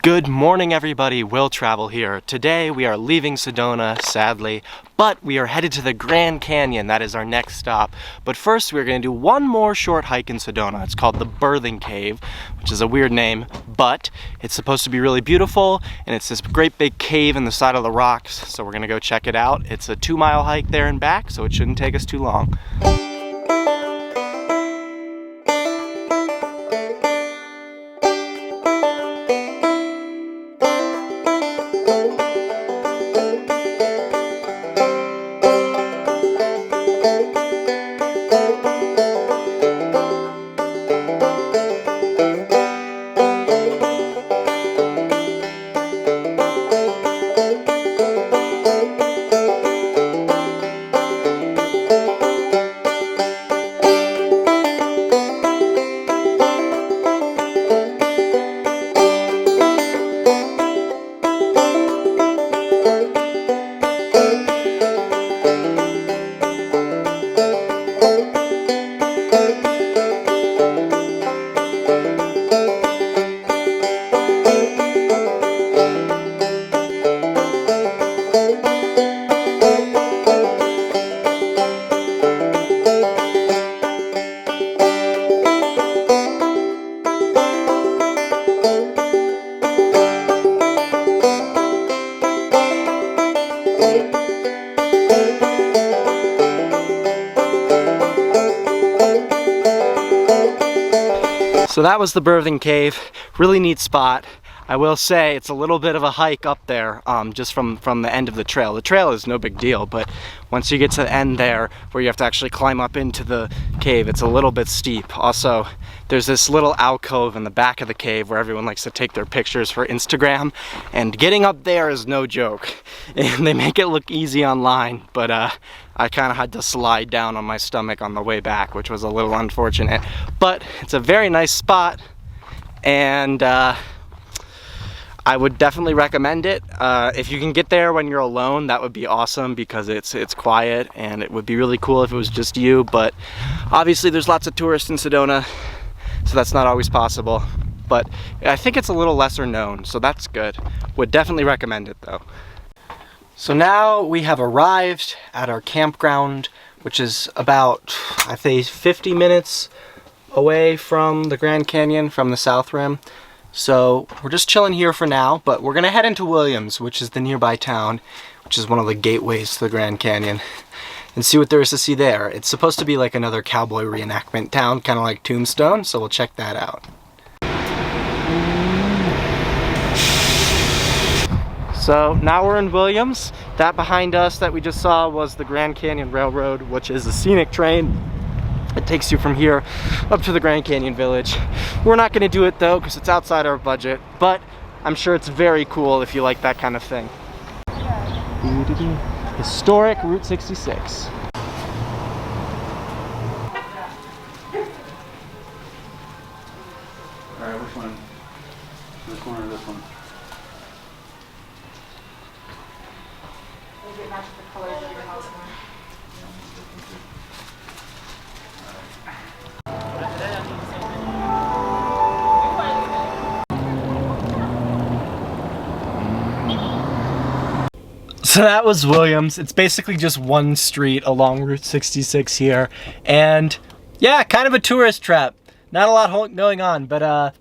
Good morning, everybody. Will Travel here. Today we are leaving Sedona, sadly, but we are headed to the Grand Canyon. That is our next stop. But first we're going to do one more short hike in Sedona. It's called the Birthing Cave, which is a weird name, but it's supposed to be really beautiful, and it's this great big cave in the side of the rocks, so we're going to go check it out. It's a 2-mile hike there and back, so it shouldn't take us too long. So that was the Birthing Cave. Really neat spot. I will say it's a little bit of a hike up there, just from the end of the trail. The trail is no big deal, but once you get to the end there, where you have to actually climb up into the cave, it's a little bit steep. Also, there's this little alcove in the back of the cave where everyone likes to take their pictures for Instagram, and getting up there is no joke. And they make it look easy online, but I kind of had to slide down on my stomach on the way back, which was a little unfortunate. But it's a very nice spot, and I would definitely recommend it. If you can get there when you're alone, that would be awesome, because it's quiet, and it would be really cool if it was just you. But obviously there's lots of tourists in Sedona, so that's not always possible. But I think it's a little lesser known, so that's good. Would definitely recommend it though. So now we have arrived at our campground, which is about, I think, 50 minutes away from the Grand Canyon, from the South Rim. So we're just chilling here for now, but we're gonna head into Williams, which is the nearby town, which is one of the gateways to the Grand Canyon, and see what there is to see there. It's supposed to be like another cowboy reenactment town, kind of like Tombstone, so we'll check that out. So now we're in Williams. That behind us that we just saw was the Grand Canyon Railroad, which is a scenic train. It takes you from here up to the Grand Canyon Village. We're not gonna do it though, because it's outside our budget, but I'm sure it's very cool if you like that kind of thing. Historic Route 66. All right, which one? This one or this one? Does it match the colors of your house more? So that was Williams. It's basically just one street along Route 66 here. And yeah, kind of a tourist trap. Not a lot going on, but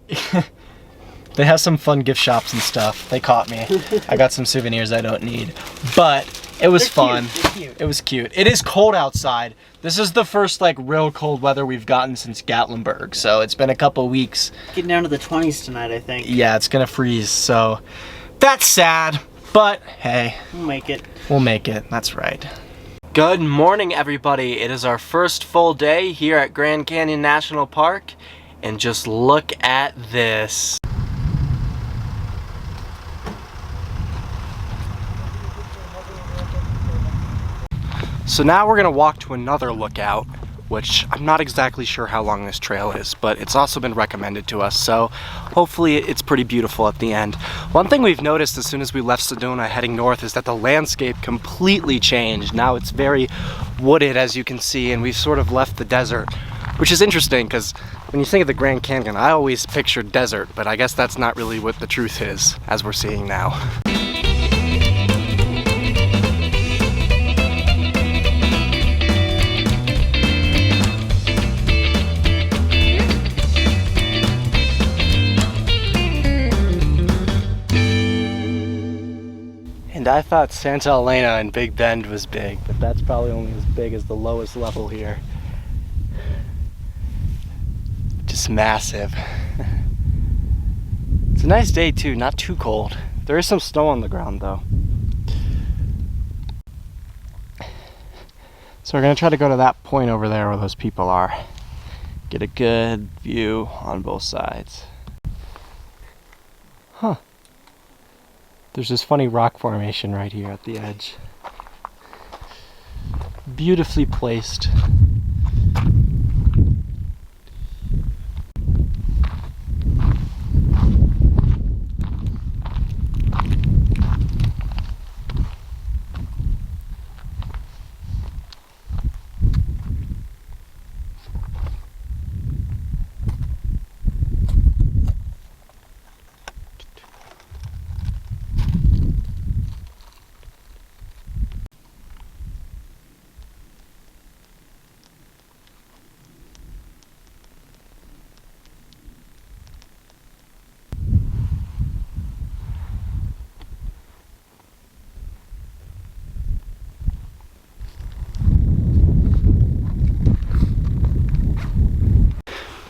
they have some fun gift shops and stuff. They caught me. I got some souvenirs I don't need. But it was fun. It was cute. It is cold outside. This is the first like real cold weather we've gotten since Gatlinburg. So it's been a couple weeks. Getting down to the 20s tonight, I think. Yeah, it's gonna freeze. So that's sad. But hey, We'll make it. we'll make it. That's right. Good morning, everybody. It is our first full day here at Grand Canyon National Park, and just look at this. So now we're gonna walk to another lookout, which I'm not exactly sure how long this trail is, but it's also been recommended to us, so hopefully it's pretty beautiful at the end. One thing we've noticed as soon as we left Sedona heading north is that the landscape completely changed. Now it's very wooded, as you can see, and we've sort of left the desert, which is interesting because When you think of the Grand Canyon, I always picture desert, but I guess that's not really what the truth is, as we're seeing now. And I thought Santa Elena and Big Bend was big, but that's probably only as big as the lowest level here. Just massive. It's a nice day too, not too cold. There is some snow on the ground though. So we're gonna try to go to that point over there where those people are. Get a good view on both sides. Huh. There's this funny rock formation right here at the edge. Beautifully placed.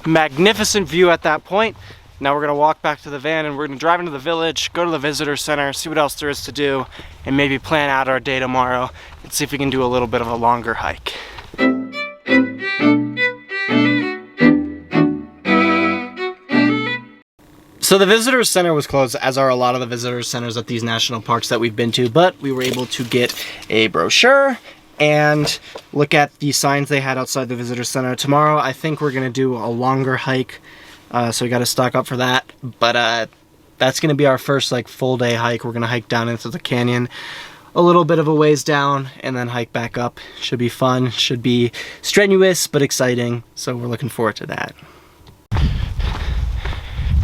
Magnificent view at that point. Now we're gonna walk back to the van and we're gonna drive into the village, go to the visitor center, see what else there is to do, and maybe plan out our day tomorrow and see if we can do a little bit of a longer hike. So the visitor center was closed, as are a lot of the visitor centers at these national parks that we've been to, but we were able to get a brochure and look at the signs they had outside the visitor center. Tomorrow I think we're gonna do a longer hike, so we gotta stock up for that, but that's gonna be our first like full day hike. We're gonna hike down into the canyon a little bit of a ways down and then hike back up. Should be fun, should be strenuous but exciting, so we're looking forward to that.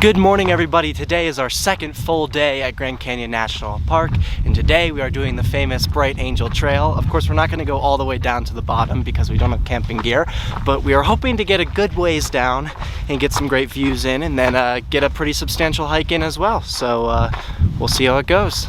Good morning everybody. Today is our second full day at Grand Canyon National Park, and today we are doing the famous Bright Angel Trail. Of course, we're not going to go all the way down to the bottom because we don't have camping gear, but we are hoping to get a good ways down and get some great views in, and then get a pretty substantial hike in as well. So we'll see how it goes.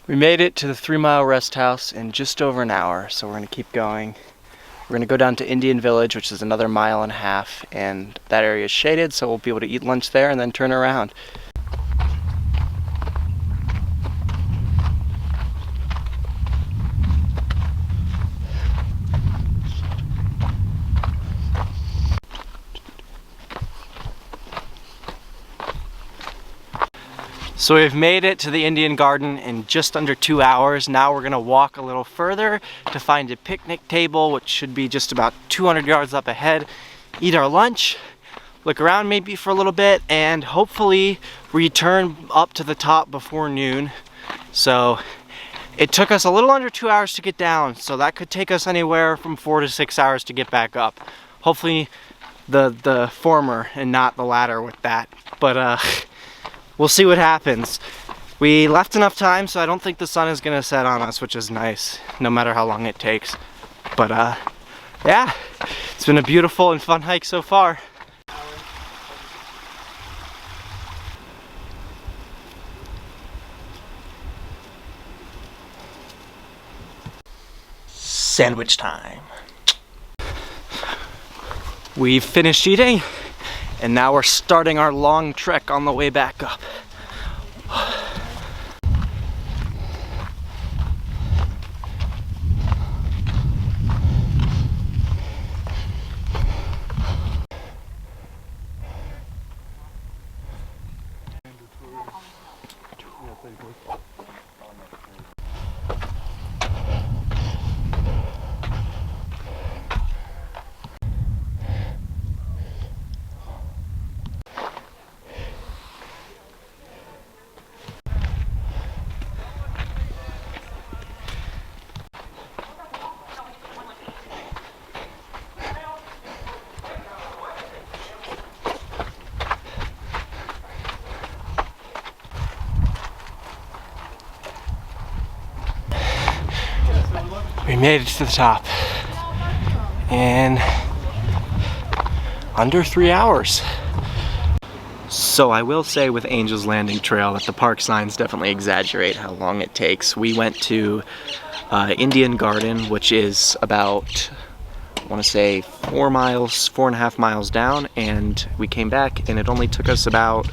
We made it to the 3 Mile Rest House in just over an hour, so we're gonna keep going. We're gonna go down to Indian Village, which is another 1.5 miles, and that area is shaded, so we'll be able to eat lunch there and then turn around. So we've made it to the Indian Garden in just under 2 hours. Now we're gonna walk a little further to find a picnic table, which should be just about 200 yards up ahead, eat our lunch, look around maybe for a little bit, and hopefully return up to the top before noon. So it took us a little under 2 hours to get down, so that could take us anywhere from 4 to 6 hours to get back up. Hopefully the former and not the latter with that, but we'll see what happens. We left enough time, so I don't think the sun is gonna set on us, which is nice, no matter how long it takes. But yeah, it's been a beautiful and fun hike so far. sandwich time. We've finished eating, and now we're starting our long trek on the way back up. We made it to the top in under 3 hours. So I will say with Angel's Landing Trail that the park signs definitely exaggerate how long it takes. We went to Indian Garden, which is about, I want to say 4.5 miles down, and we came back and it only took us about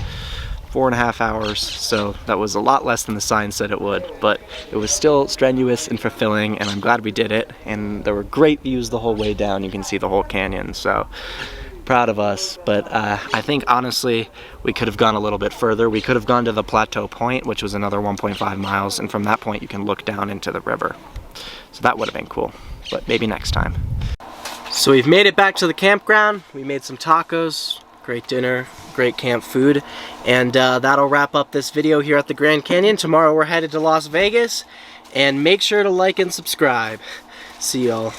4.5 hours, so that was a lot less than the sign said it would, but it was still strenuous and fulfilling, and I'm glad we did it. And there were great views the whole way down. You can see the whole canyon, so proud of us. But I think honestly we could have gone a little bit further. We could have gone to the Plateau Point, which was another 1.5 miles, and from that point you can look down into the river, so that would have been cool, but maybe next time. So we've made it back to the campground. We made some tacos, great dinner, great camp food, and that'll wrap up this video here at the Grand Canyon. Tomorrow we're headed to Las Vegas, and make sure to like and subscribe. See y'all.